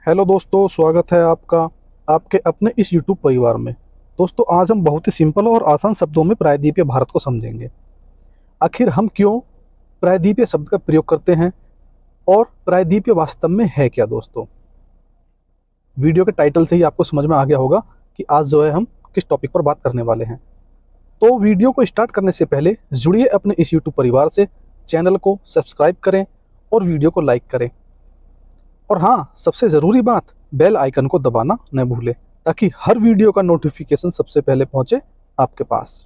Hello दोस्तों, स्वागत है आपका आपके अपने इस YouTube परिवार में। दोस्तों, आज हम बहुत ही सिंपल और आसान शब्दों में प्रायद्वीपीय भारत को समझेंगे। आखिर हम क्यों प्रायद्वीपीय शब्द का प्रयोग करते हैं और प्रायद्वीपीय वास्तव में है क्या। दोस्तों, वीडियो के टाइटल से ही आपको समझ में आ गया होगा कि आज जो है हम किस टॉपिक पर बात करने वाले हैं। तो वीडियो को स्टार्ट करने से पहले जुड़िए अपने इस YouTube परिवार से, चैनल को सब्सक्राइब करें और वीडियो को लाइक करें। और हाँ, सबसे ज़रूरी बात, बेल आइकन को दबाना न भूलें ताकि हर वीडियो का नोटिफिकेशन सबसे पहले पहुंचे आपके पास।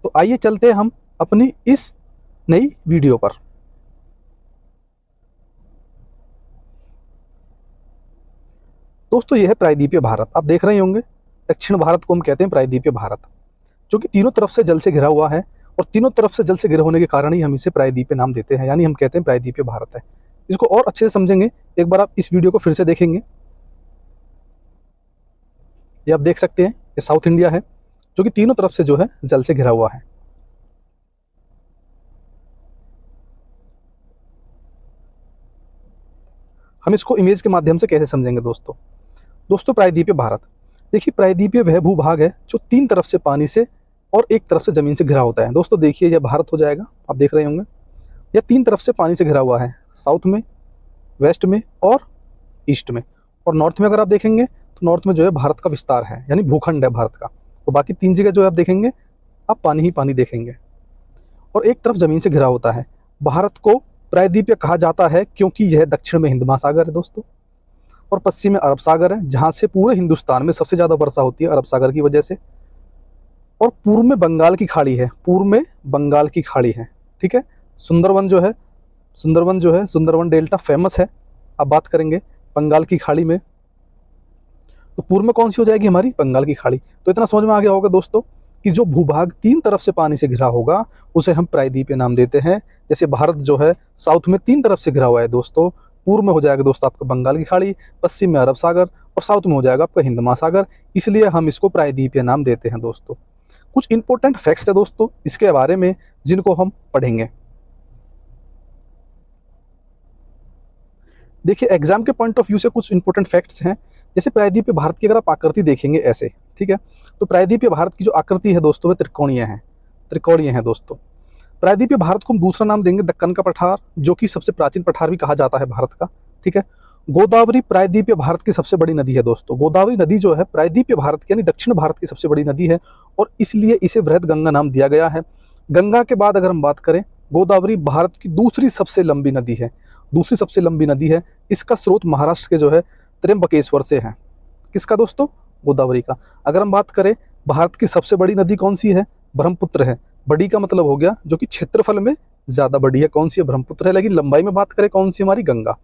तो आइए चलते हैं हम अपनी इस नई वीडियो पर। दोस्तों, यह है प्रायद्वीपीय भारत। आप देख रहे होंगे, दक्षिण भारत को हम कहते हैं प्रायद्वीपीय भारत, जो कि तीनों तरफ से जल से घिरा हुआ है। और तीनों तरफ से जल से घिरे होने के कारण ही हम इसे प्रायद्वीपीय नाम देते हैं, यानी हम कहते हैं प्रायद्वीपीय भारत है। इसको और अच्छे से समझेंगे, एक बार आप इस वीडियो को फिर से देखेंगे। ये आप देख सकते हैं, ये साउथ इंडिया है जो कि तीनों तरफ से जो है जल से घिरा हुआ है। हम इसको इमेज के माध्यम से कैसे समझेंगे। दोस्तों प्रायद्वीपीय भारत, देखिए, प्रायद्वीपीय वह भूभाग है जो तीन तरफ से पानी से और एक तरफ से जमीन से घिरा होता है। दोस्तों देखिए, यह भारत हो जाएगा, आप देख रहे होंगे, यह तीन तरफ से पानी से घिरा हुआ है, साउथ में, वेस्ट में और ईस्ट में। और नॉर्थ में अगर आप देखेंगे तो नॉर्थ में जो है भारत का विस्तार है, यानी भूखंड है भारत का। तो बाकी तीन जगह जो आप देखेंगे, आप पानी ही पानी देखेंगे। और एक तरफ जमीन से घिरा होता है। भारत को प्रायद्वीपीय कहा जाता है क्योंकि यह दक्षिण में हिंद महासागर है दोस्तों, और पश्चिम में अरब सागर है, जहाँ से पूरे हिंदुस्तान में सबसे ज़्यादा वर्षा होती है अरब सागर की वजह से। और पूर्व में बंगाल की खाड़ी है, पूर्व में बंगाल की खाड़ी है, ठीक है। सुंदरवन जो है सुंदरवन डेल्टा फेमस है। अब बात करेंगे बंगाल की खाड़ी में, तो पूर्व में कौन सी हो जाएगी हमारी, बंगाल की खाड़ी। तो इतना समझ में आ गया होगा दोस्तों कि जो भूभाग तीन तरफ से पानी से घिरा होगा उसे हम प्रायद्वीपीय नाम देते हैं। जैसे भारत जो है साउथ में तीन तरफ से घिरा हुआ है दोस्तों, पूर्व में हो जाएगा दोस्तों आपका बंगाल की खाड़ी, पश्चिम में अरब सागर और साउथ में हो जाएगा आपका हिंद महासागर, इसलिए हम इसको प्रायद्वीपीय नाम देते हैं। दोस्तों, कुछ इंपॉर्टेंट फैक्ट्स है दोस्तों इसके बारे में, जिनको हम पढ़ेंगे। देखिए, एग्जाम के पॉइंट ऑफ व्यू से कुछ इंपॉर्टेंट फैक्ट्स हैं। जैसे प्रायद्वीपीय भारत की अगर आप आकृति देखेंगे ऐसे, ठीक है, तो प्रायद्वीपीय भारत की जो आकृति है दोस्तों वह त्रिकोणीय है दोस्तों। प्रायद्वीपीय भारत को हम दूसरा नाम देंगे दक्कन का पठार, जो कि सबसे प्राचीन पठार भी कहा जाता है भारत का, ठीक है। गोदावरी प्रायद्वीपीय भारत की सबसे बड़ी नदी है दोस्तों। गोदावरी नदी जो है प्रायद्वीपीय भारत की यानी दक्षिण भारत की सबसे बड़ी नदी है, और इसलिए इसे वृहद गंगा नाम दिया गया है। गंगा के बाद अगर हम बात करें, गोदावरी भारत की दूसरी सबसे लंबी नदी है। इसका स्रोत महाराष्ट्र के जो है त्र्यंबकेश्वर से है। किसका दोस्तों, गोदावरी का। अगर हम बात करें भारत की सबसे बड़ी नदी कौन सी है, ब्रह्मपुत्र है। बड़ी का मतलब हो गया जो कि क्षेत्रफल में ज्यादा बड़ी है, कौन सी है, ब्रह्मपुत्र है। लेकिन लंबाई में बात करें कौन सी, हमारी गंगा।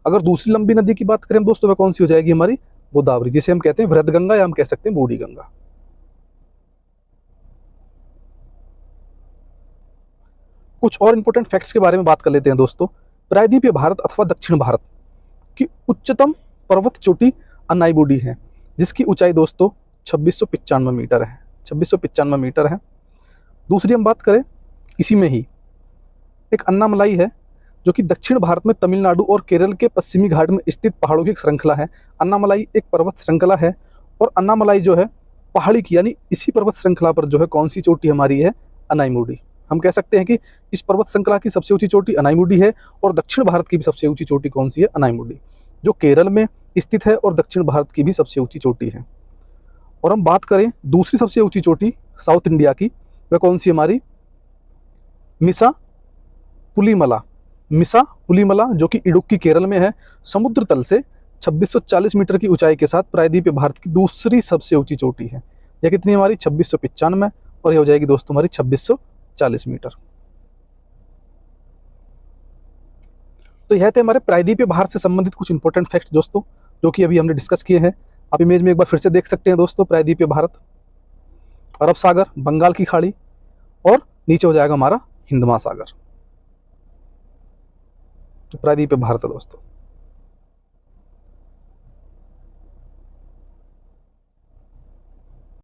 अगर दूसरी लंबी नदी की बात करें दोस्तों, वह कौन सी हो जाएगी, हमारी गोदावरी, जिसे हम कहते हैं वृहद गंगा या हम कह सकते हैं बूढ़ी गंगा। कुछ और इंपॉर्टेंट फैक्ट्स के बारे में बात कर लेते हैं दोस्तों। प्रायद्वीपीय भारत अथवा दक्षिण भारत की उच्चतम पर्वत चोटी अनाईबुडी है, जिसकी ऊंचाई दोस्तों 2695 मीटर है। 2695 मीटर है। दूसरी हम बात करें, इसी में ही एक अन्नामलाई है, जो कि दक्षिण भारत में तमिलनाडु और केरल के पश्चिमी घाट में स्थित पहाड़ों की एक श्रृंखला है। अन्नामलाई एक पर्वत श्रृंखला है, और अन्नामलाई जो है पहाड़ी की, यानी इसी पर्वत श्रृंखला पर जो है कौन सी चोटी हमारी है, अनाईमुडी। हम कह सकते हैं कि इस पर्वत श्रृंखला की सबसे ऊंची चोटी अनाईमुडी है, और दक्षिण भारत की भी सबसे ऊंची चोटी कौन सी है, अनाईमुडी, जो केरल में स्थित है और दक्षिण भारत की भी सबसे ऊंची चोटी है। और हम बात करें दूसरी सबसे ऊंची चोटी साउथ इंडिया की, वह कौन सी हमारी, मिसा पुलीमला, जो कि इडुक्की केरल में है। समुद्र तल से 2640 मीटर की ऊंचाई के साथ प्रायद्वीपीय भारत की दूसरी सबसे ऊंची चोटी है। यह कितनी हमारी, 2695, और यह हो जाएगी दोस्तों हमारी 2640 मीटर। तो यह थे हमारे प्रायद्वीपीय भारत से संबंधित कुछ इंपॉर्टेंट फैक्ट्स दोस्तों, जो कि अभी हमने डिस्कस किए हैं। आप इमेज में एक बार फिर से देख सकते हैं दोस्तों, प्रायद्वीपीय भारत, अरब सागर, बंगाल की खाड़ी, और नीचे हो जाएगा हमारा हिंद महासागर। तो प्रायद्वीपीय भारत है दोस्तों।